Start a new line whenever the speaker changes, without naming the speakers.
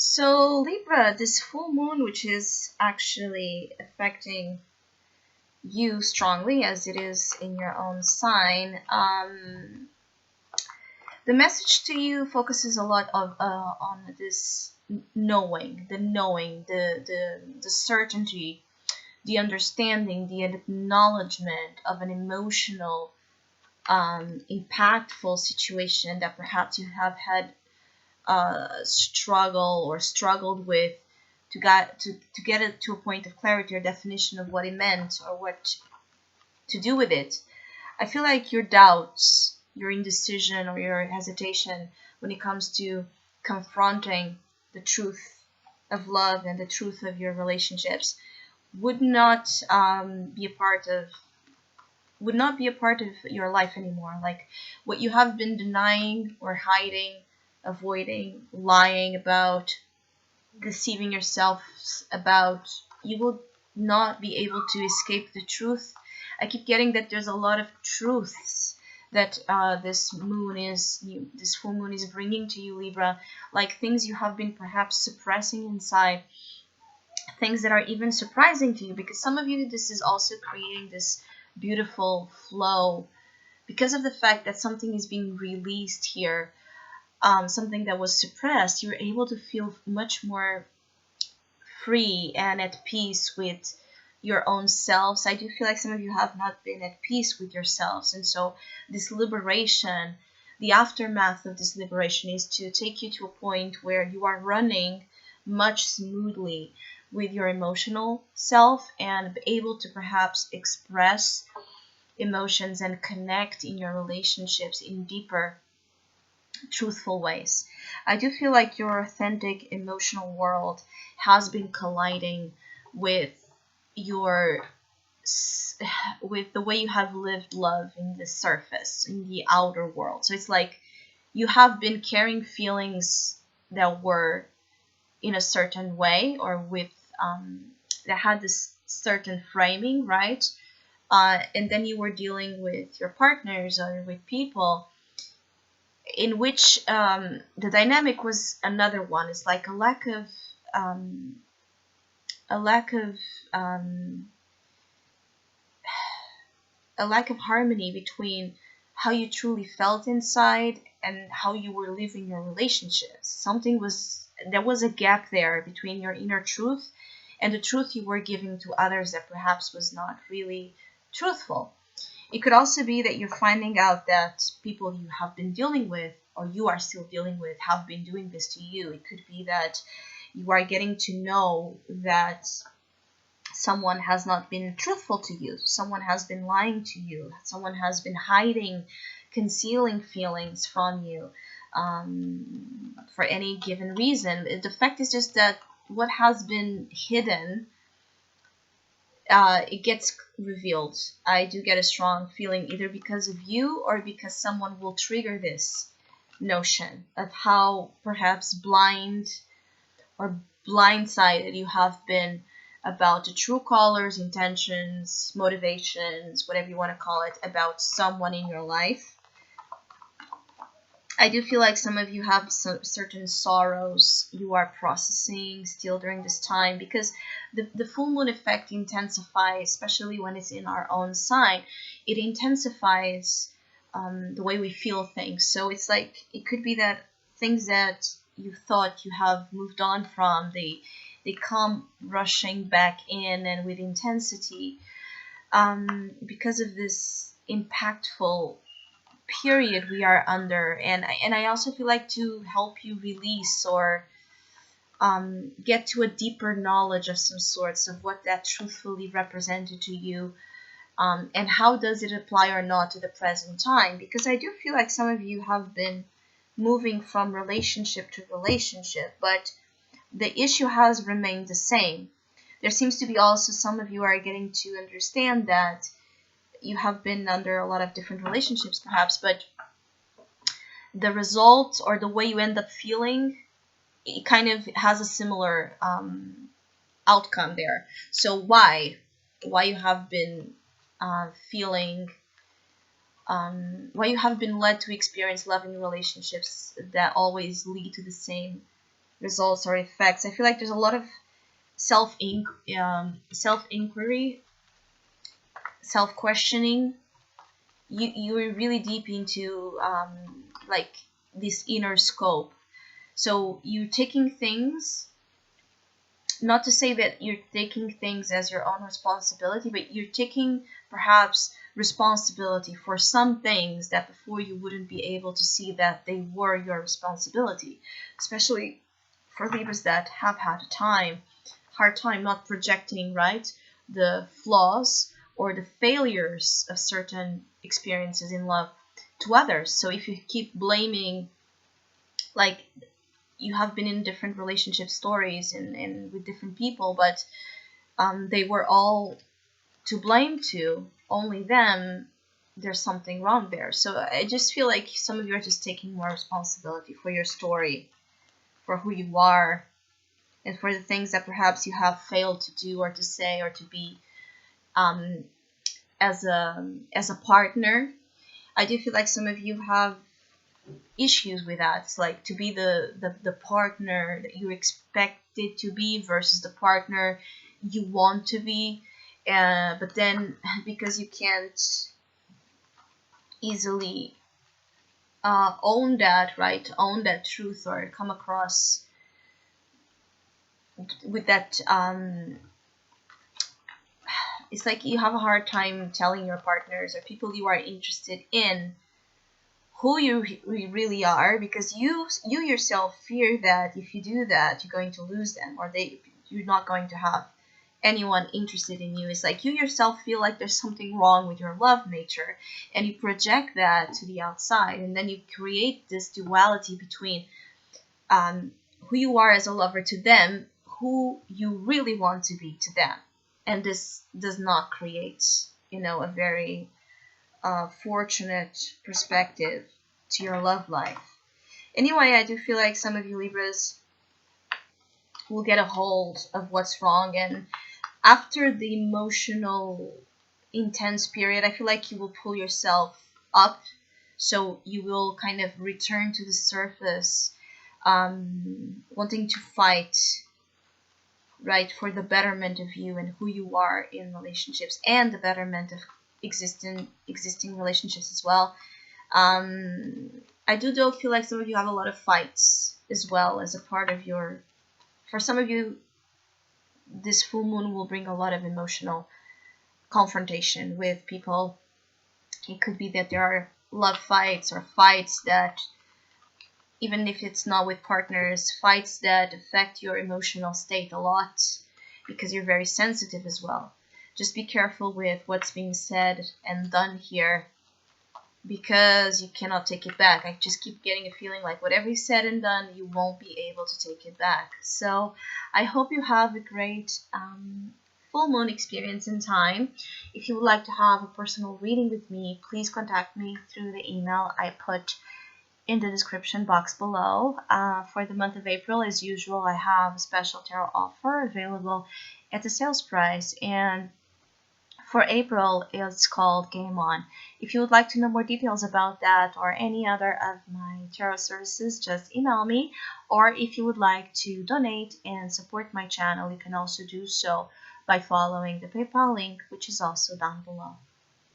So, Libra, this full moon, which is actually affecting you strongly as it is in your own sign, the message to you focuses a lot on this knowing, the certainty, the understanding, the acknowledgement of an emotional, impactful situation that perhaps you have had struggle or struggled with to get it to a point of clarity or definition of what it meant or what to do with it. I feel like your doubts, your indecision, or your hesitation when it comes to confronting the truth of love and the truth of your relationships would not be a part of your life anymore. Like what you have been denying or hiding, avoiding, lying about, deceiving yourself about, you will not be able to escape the truth. I keep getting that there's a lot of truths that this full moon is bringing to you, Libra, like things you have been perhaps suppressing inside, things that are even surprising to you, because some of you, this is also creating this beautiful flow because of the fact that something is being released here, something that was suppressed. You're able to feel much more free and at peace with your own selves. I do feel like some of you have not been at peace with yourselves, and so this liberation, the aftermath of this liberation, is to take you to a point where you are running much smoothly with your emotional self and able to perhaps express emotions and connect in your relationships in deeper, truthful ways. I do feel like your authentic emotional world has been colliding with your with the way you have lived love in the surface, in the outer world. So it's like you have been carrying feelings that were in a certain way or with that had this certain framing, right? And then you were dealing with your partners or with people in which the dynamic was another one. It's like um, a lack of um, a lack of harmony between how you truly felt inside and how you were living your relationships. There was a gap there between your inner truth and the truth you were giving to others that perhaps was not really truthful. It could also be that you're finding out that people you have been dealing with or you are still dealing with have been doing this to you. It could be that you are getting to know that someone has not been truthful to you, someone has been lying to you, someone has been hiding, concealing feelings from you for any given reason. The fact is just that what has been hidden, it gets revealed. I do get a strong feeling either because of you or because someone will trigger this notion of how perhaps blind or blindsided you have been about the true colors, intentions, motivations, whatever you want to call it, about someone in your life. I do feel like some of you have some certain sorrows you are processing still during this time, because the full moon effect intensifies, especially when it's in our own sign. It intensifies the way we feel things. So it's like it could be that things that you thought you have moved on from, they come rushing back in and with intensity because of this impactful period we are under. And I also feel like to help you release or get to a deeper knowledge of some sorts of what that truthfully represented to you, and how does it apply or not to the present time, because I do feel like some of you have been moving from relationship to relationship, but the issue has remained the same. There seems to be also some of you are getting to understand that you have been under a lot of different relationships perhaps, but the result or the way you end up feeling, it kind of has a similar outcome there. So why you have been feeling why you have been led to experience loving relationships that always lead to the same results or effects. I feel like there's a lot of self inquiry, self questioning. You're really deep into like this inner scope. So you're taking things, not to say that you're taking things as your own responsibility, but you're taking perhaps responsibility for some things that before you wouldn't be able to see that they were your responsibility, especially for Libras that have had a hard time not projecting, right, the flaws or the failures of certain experiences in love to others. So if you keep blaming, like, you have been in different relationship stories and with different people, but they were all to blame to, only them, there's something wrong there. So I just feel like some of you are just taking more responsibility for your story, for who you are, and for the things that perhaps you have failed to do or to say or to be as a partner. I do feel like some of you have issues with that. It's like to be the partner that you expected to be versus the partner you want to be, but then because you can't easily own that, right, own that truth or come across with that, it's like you have a hard time telling your partners or people you are interested in who you really are, because you yourself fear that if you do that, you're going to lose them, or you're not going to have anyone interested in you. It's like you yourself feel like there's something wrong with your love nature, and you project that to the outside, and then you create this duality between who you are as a lover to them, who you really want to be to them. And this does not create, a very fortunate perspective to your love life. Anyway, I do feel like some of you Libras will get a hold of what's wrong, and after the emotional intense period, I feel like you will pull yourself up, so you will kind of return to the surface, wanting to fight, right, for the betterment of you and who you are in relationships, and the betterment of existing relationships as well. I do though feel like some of you have a lot of fights as well as a part of your. For some of you, this full moon will bring a lot of emotional confrontation with people. It could be that there are love fights, or fights that, even if it's not with partners, fights that affect your emotional state a lot, because you're very sensitive as well. Just be careful with what's being said and done here, because you cannot take it back. I just keep getting a feeling like whatever is said and done, you won't be able to take it back. So I hope you have a great full moon experience in time. If you would like to have a personal reading with me, please contact me through the email I put in the description box below. For the month of April, as usual, I have a special tarot offer available at the sales price, and for April it's called Game On. If you would like to know more details about that or any other of my tarot services, just email me. Or if you would like to donate and support my channel, you can also do so by following the PayPal link, which is also down below.